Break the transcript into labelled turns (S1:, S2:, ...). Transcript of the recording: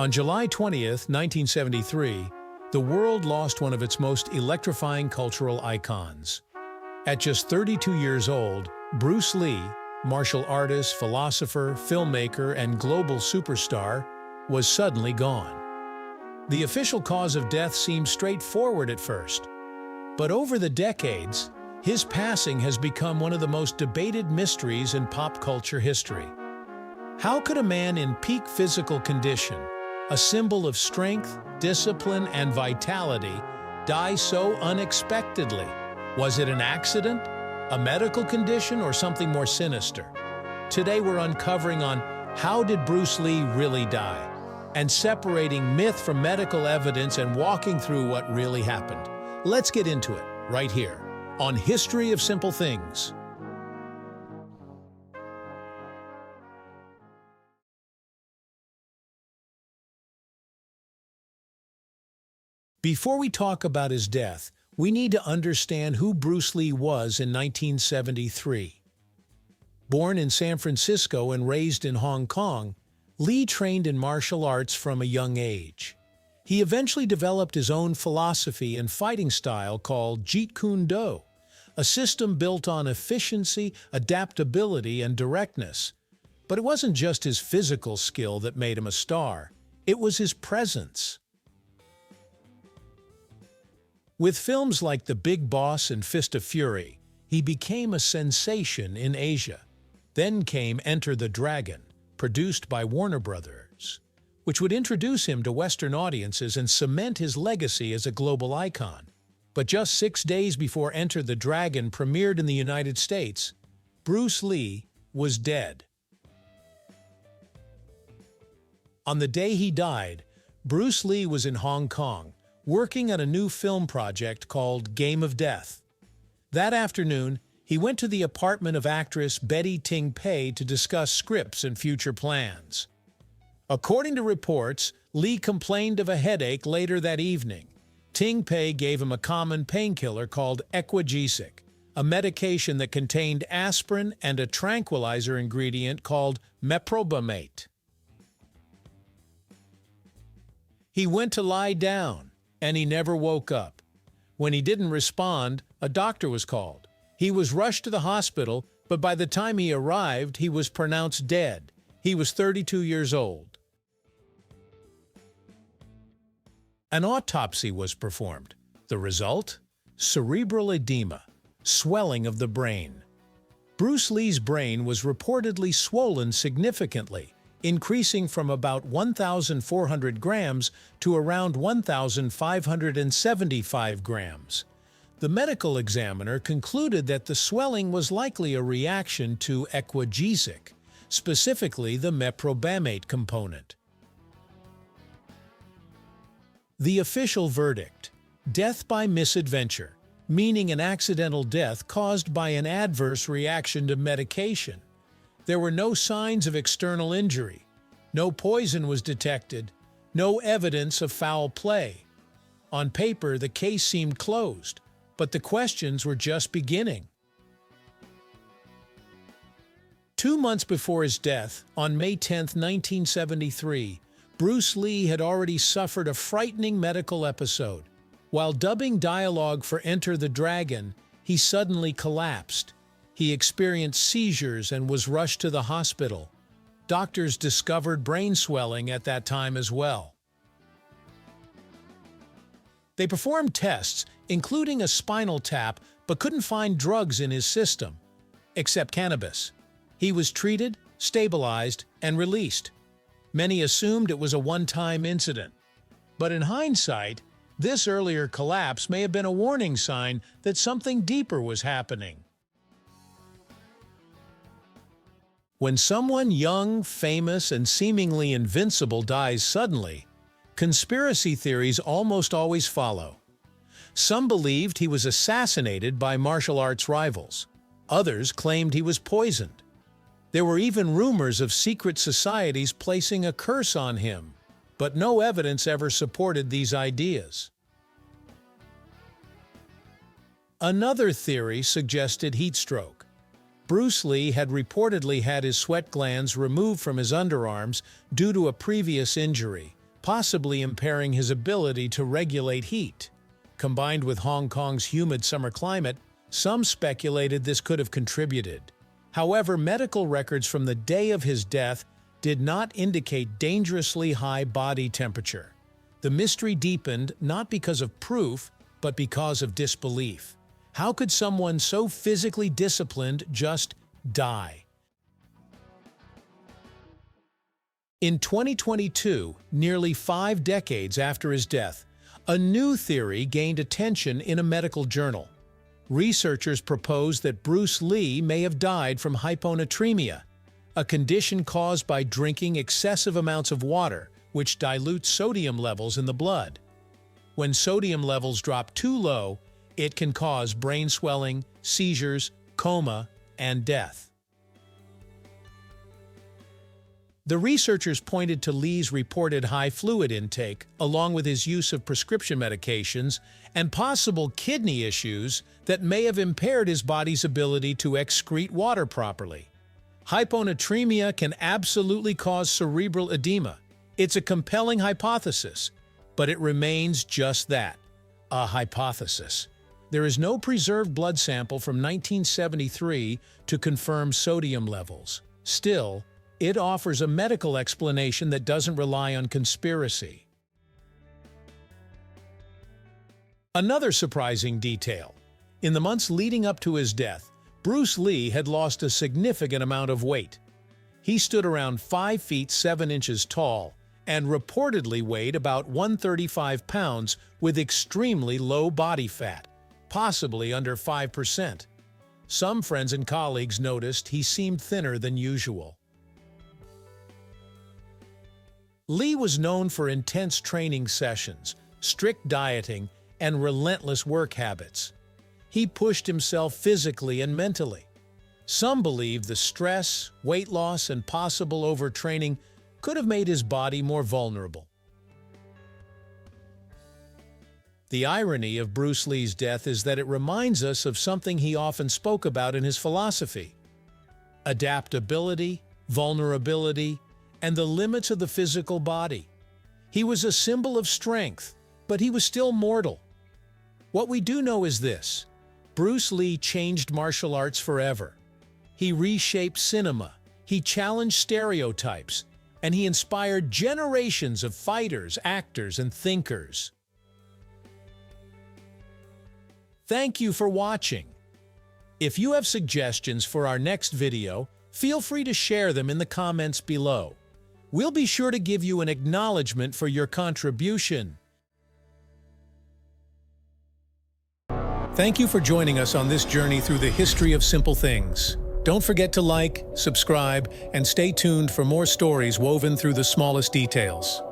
S1: On July 20th, 1973, the world lost one of its most electrifying cultural icons. At just 32 years old, Bruce Lee, martial artist, philosopher, filmmaker, and global superstar, was suddenly gone. The official cause of death seemed straightforward at first, but over the decades, his passing has become one of the most debated mysteries in pop culture history. How could a man in peak physical condition, a symbol of strength, discipline, and vitality, die so unexpectedly? Was it an accident, a medical condition, or something more sinister? Today we're uncovering on how did Bruce Lee really die, and separating myth from medical evidence and walking through what really happened. Let's get into it, right here, on History of Simple Things. Before we talk about his death, we need to understand who Bruce Lee was in 1973. Born in San Francisco and raised in Hong Kong, Lee trained in martial arts from a young age. He eventually developed his own philosophy and fighting style called Jeet Kune Do, a system built on efficiency, adaptability, and directness. But it wasn't just his physical skill that made him a star, it was his presence. With films like The Big Boss and Fist of Fury, he became a sensation in Asia. Then came Enter the Dragon, produced by Warner Brothers, which would introduce him to Western audiences and cement his legacy as a global icon. But just 6 days before Enter the Dragon premiered in the United States, Bruce Lee was dead. On the day he died, Bruce Lee was in Hong Kong, working on a new film project called Game of Death. That afternoon, he went to the apartment of actress Betty Ting Pei to discuss scripts and future plans. According to reports, Lee complained of a headache later that evening. Ting Pei gave him a common painkiller called Equagesic, a medication that contained aspirin and a tranquilizer ingredient called meprobamate. He went to lie down, and he never woke up. When he didn't respond, a doctor was called. He was rushed to the hospital, but by the time he arrived, he was pronounced dead. He was 32 years old. An autopsy was performed. The result? Cerebral edema, swelling of the brain. Bruce Lee's brain was reportedly swollen significantly, increasing from about 1,400 grams to around 1,575 grams. The medical examiner concluded that the swelling was likely a reaction to Equagesic, specifically the meprobamate component. The official verdict: death by misadventure, meaning an accidental death caused by an adverse reaction to medication. There were no signs of external injury. No poison was detected. No evidence of foul play. On paper, the case seemed closed, but the questions were just beginning. 2 months before his death, on May 10, 1973, Bruce Lee had already suffered a frightening medical episode. While dubbing dialogue for Enter the Dragon, he suddenly collapsed. He experienced seizures and was rushed to the hospital. Doctors discovered brain swelling at that time as well. They performed tests, including a spinal tap, but couldn't find drugs in his system, except cannabis. He was treated, stabilized, and released. Many assumed it was a one-time incident. But in hindsight, this earlier collapse may have been a warning sign that something deeper was happening. When someone young, famous, and seemingly invincible dies suddenly, conspiracy theories almost always follow. Some believed he was assassinated by martial arts rivals. Others claimed he was poisoned. There were even rumors of secret societies placing a curse on him, but no evidence ever supported these ideas. Another theory suggested heat stroke. Bruce Lee had reportedly had his sweat glands removed from his underarms due to a previous injury, possibly impairing his ability to regulate heat. Combined with Hong Kong's humid summer climate, some speculated this could have contributed. However, medical records from the day of his death did not indicate dangerously high body temperature. The mystery deepened not because of proof, but because of disbelief. How could someone so physically disciplined just die? In 2022, nearly 5 decades after his death, a new theory gained attention in a medical journal. Researchers proposed that Bruce Lee may have died from hyponatremia, a condition caused by drinking excessive amounts of water, which dilutes sodium levels in the blood. When sodium levels drop too low, it can cause brain swelling, seizures, coma, and death. The researchers pointed to Lee's reported high fluid intake, along with his use of prescription medications and possible kidney issues that may have impaired his body's ability to excrete water properly. Hyponatremia can absolutely cause cerebral edema. It's a compelling hypothesis, but it remains just that, a hypothesis. There is no preserved blood sample from 1973 to confirm sodium levels. Still, it offers a medical explanation that doesn't rely on conspiracy. Another surprising detail. In the months leading up to his death, Bruce Lee had lost a significant amount of weight. He stood around 5 feet 7 inches tall and reportedly weighed about 135 pounds with extremely low body fat, possibly under 5%. Some friends and colleagues noticed he seemed thinner than usual. Lee was known for intense training sessions, strict dieting, and relentless work habits. He pushed himself physically and mentally. Some believe the stress, weight loss, and possible overtraining could have made his body more vulnerable. The irony of Bruce Lee's death is that it reminds us of something he often spoke about in his philosophy: adaptability, vulnerability, and the limits of the physical body. He was a symbol of strength, but he was still mortal. What we do know is this: Bruce Lee changed martial arts forever. He reshaped cinema, he challenged stereotypes, and he inspired generations of fighters, actors, and thinkers. Thank you for watching. If you have suggestions for our next video, feel free to share them in the comments below. We'll be sure to give you an acknowledgement for your contribution. Thank you for joining us on this journey through the history of simple things. Don't forget to like, subscribe, and stay tuned for more stories woven through the smallest details.